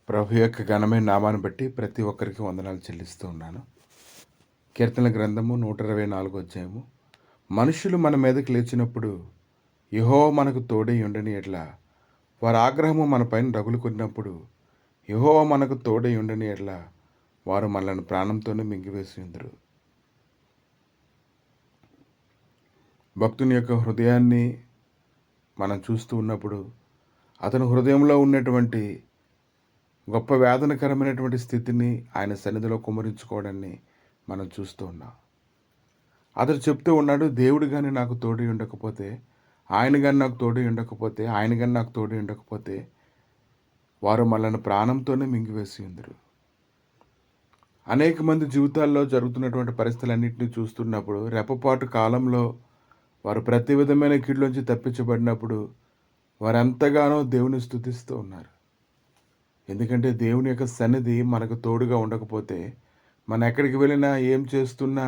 ప్రభు యొక్క ఘనమైన నామాన్ని బట్టి ప్రతి ఒక్కరికి వందనాలు చెల్లిస్తూ ఉన్నాను. కీర్తనల గ్రంథము 124 అధ్యాయము. మనుషులు మన మీదకి లేచినప్పుడు యెహోవా మనకు తోడై ఉండని ఎడ్ల, వారి ఆగ్రహము మన పైన రగులుకున్నప్పుడు యెహోవా మనకు తోడై ఉండని ఎడ్ల, వారు మనల్ని ప్రాణంతోనే మింగివేసి ఉందరు. భక్తుని యొక్క హృదయాన్ని మనం చూస్తూ ఉన్నప్పుడు అతని హృదయంలో ఉన్నటువంటి గొప్ప వేదనకరమైనటువంటి స్థితిని ఆయన సన్నిధిలో కుమ్మరించుకోవడాన్ని మనం చూస్తూ ఉన్నాం. అతడు చెప్తూ ఉన్నాడు, దేవుడు కానీ నాకు తోడై ఉండకపోతే, ఆయన కానీ నాకు తోడై ఉండకపోతే, ఆయన కానీ నాకు తోడై ఉండకపోతే వారు మనల్ని ప్రాణంతోనే మింగివేసి ఉందరు. అనేక మంది జీవితాల్లో జరుగుతున్నటువంటి పరిస్థితులన్నింటినీ చూస్తున్నప్పుడు రెప్పపాటు కాలంలో వారు ప్రతి విధమైన కీడులోంచి తప్పించబడినప్పుడు వారు ఎంతగానో దేవుని స్తుతిస్తూ ఉన్నారు. ఎందుకంటే దేవుని యొక్క సన్నిధి మనకు తోడుగా ఉండకపోతే మనం ఎక్కడికి వెళ్ళినా ఏం చేస్తున్నా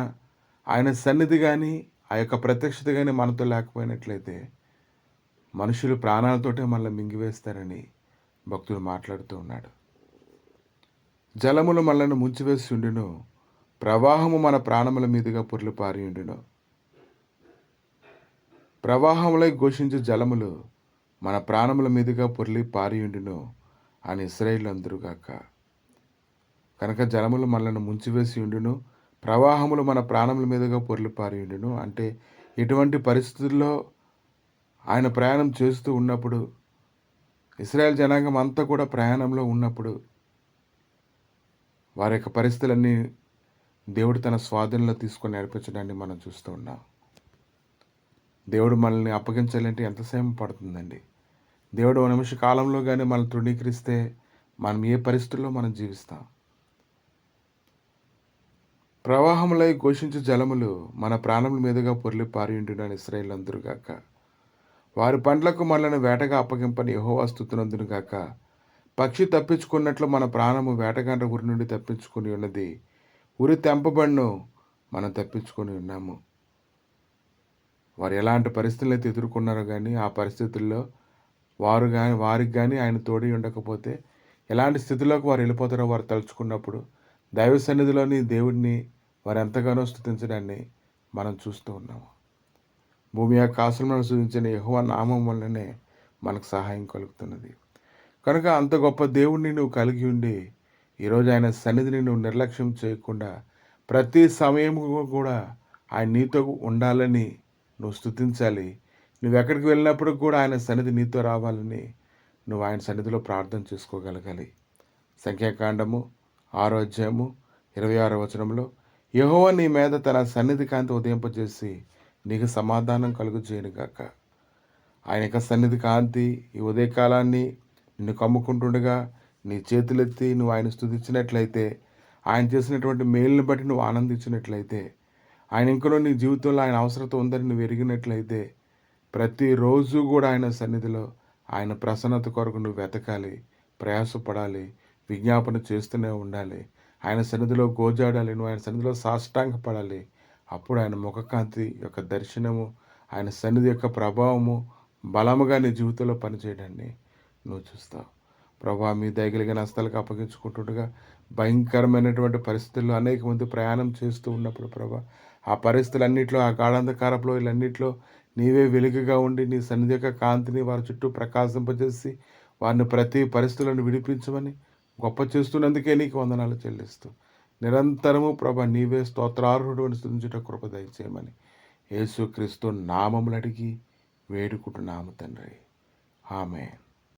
ఆయన సన్నిధి కానీ ఆ యొక్క ప్రత్యక్షత కానీ మనతో లేకపోయినట్లయితే మనుషులు ప్రాణాలతోటే మనల్ని మింగివేస్తారని భక్తుడు మాట్లాడుతూ ఉన్నాడు. జలములు మనల్ని ముంచివేసి ఉండును, ప్రవాహము మన ప్రాణముల మీదుగా పొర్లి పారి ఉండును. ప్రవాహములై ఘోషించు జలములు మన ప్రాణముల మీదుగా పొర్లి పారి ఉండును అని ఇశ్రాయేలు అందరుగాక. కనుక జలములు మనల్ని ముంచివేసి ఉండును, ప్రవాహములు మన ప్రాణముల మీదుగా పొర్లి పారి ఉండును అంటే ఎటువంటి పరిస్థితుల్లో ఆయన ప్రయాణం చేస్తూ ఉన్నప్పుడు, ఇశ్రాయేల్ జనాంగం అంతా కూడా ప్రయాణంలో ఉన్నప్పుడు వారి యొక్క పరిస్థితులన్నీ దేవుడు తన స్వాధీనంలో తీసుకొని నడిపించడాన్ని మనం చూస్తూ ఉన్నాం. దేవుడు మనల్ని అప్పగించాలంటే ఎంత సమయం పడుతుందండి? దేవుడు ఒక నిమిష కాలంలో కానీ మనం తృణీకరిస్తే మనం ఏ పరిస్థితుల్లో మనం జీవిస్తాం? ప్రవాహములై ఘోషించు జలములు మన ప్రాణముల మీదుగా పొర్లి పారియుండును అని ఇశ్రాయేలు అందరుగాక. వారి పండ్లకు మనల్ని వేటగా అప్పగింపని యెహోవా స్తుతినందును గాక. పక్షి తప్పించుకున్నట్లు మన ప్రాణము వేటగాండ్ర ఉరి నుండి తప్పించుకుని ఉన్నది, ఉరి తెంపబడిను మనం తప్పించుకొని ఉన్నాము. వారు ఎలాంటి పరిస్థితులను అయితే ఎదుర్కొన్నారో కానీ ఆ పరిస్థితుల్లో వారికి కానీ ఆయన తోడి ఉండకపోతే ఎలాంటి స్థితిలోకి వారు వెళ్ళిపోతారో వారు తలుచుకున్నప్పుడు దైవ సన్నిధిలోని దేవుడిని వారు ఎంతగానో స్తుతించడాన్ని మనం చూస్తూ ఉన్నాము. భూమి యొక్క ఆశ్రమను సూచించిన యెహోవా నామం వల్లనే మనకు సహాయం కలుగుతున్నది. కనుక అంత గొప్ప దేవుడిని నువ్వు కలిగి ఉండి ఈరోజు ఆయన సన్నిధిని నువ్వు నిర్లక్ష్యం చేయకుండా ప్రతి సమయము కూడా ఆయన నీతో ఉండాలని నువ్వు స్తుతించాలి. నువ్వు ఎక్కడికి వెళ్ళినప్పుడు కూడా ఆయన సన్నిధి నీతో రావాలని నువ్వు ఆయన సన్నిధిలో ప్రార్థన చేసుకోగలగాలి. సంఖ్యాకాండము 6వ అధ్యాయము 26వ వచనంలో, యెహోవా నీ మీద తన సన్నిధి కాంతి ఉదయింపజేసి నీకు సమాధానం కలుగజేయునుగాక. ఆయన యొక్క సన్నిధి కాంతి ఈ ఉదయకాలాన్ని నిన్ను కమ్ముకుంటుండగా నీ చేతులెత్తి నువ్వు ఆయన స్తుతించినట్లయితే, ఆయన చేసినటువంటి మేలుని బట్టి నువ్వు ఆనందించినట్లయితే, ఆయన ఇంకనూ నీ జీవితంలో ఆయన అవసరత ఉందని నువ్వు ఎరిగినట్లయితే, ప్రతిరోజు కూడా ఆయన సన్నిధిలో ఆయన ప్రసన్నత కొరకు నువ్వు వెతకాలి, ప్రయాసపడాలి, విజ్ఞాపన చేస్తూనే ఉండాలి. ఆయన సన్నిధిలో గోజాడాలి, నువ్వు ఆయన సన్నిధిలో సాష్టాంగపడాలి. అప్పుడు ఆయన ముఖకాంతి యొక్క దర్శనము, ఆయన సన్నిధి యొక్క ప్రభావము బలముగా నీ జీవితంలో పనిచేయడాన్ని నువ్వు చూస్తావు. ప్రభా మీ దయగలిగిన హస్తాలకు అప్పగించుకుంటుండగా భయంకరమైనటువంటి పరిస్థితుల్లో అనేక మంది ప్రయాణం చేస్తూ ఉన్నప్పుడు ప్రభా ఆ పరిస్థితులన్నింటిలో, ఆ గాఢాంధకారపులో వీళ్ళన్నింటిలో నీవే వెలుగుగా ఉండి నీ సన్నిధి యొక్క కాంతిని వారి చుట్టూ ప్రకాశింపజేసి వారిని ప్రతి పరిస్థితులను విడిపించమని గొప్ప చేస్తున్నందుకే నీకు వందనాలు చెల్లిస్తూ నిరంతరము ప్రభా నీవే స్తోత్రార్హుడు అని స్తుతించుట కృప దయచేయమని యేసుక్రీస్తు నామములు అడిగి వేడుకుంటున్నాము తండ్రి. ఆమేన్.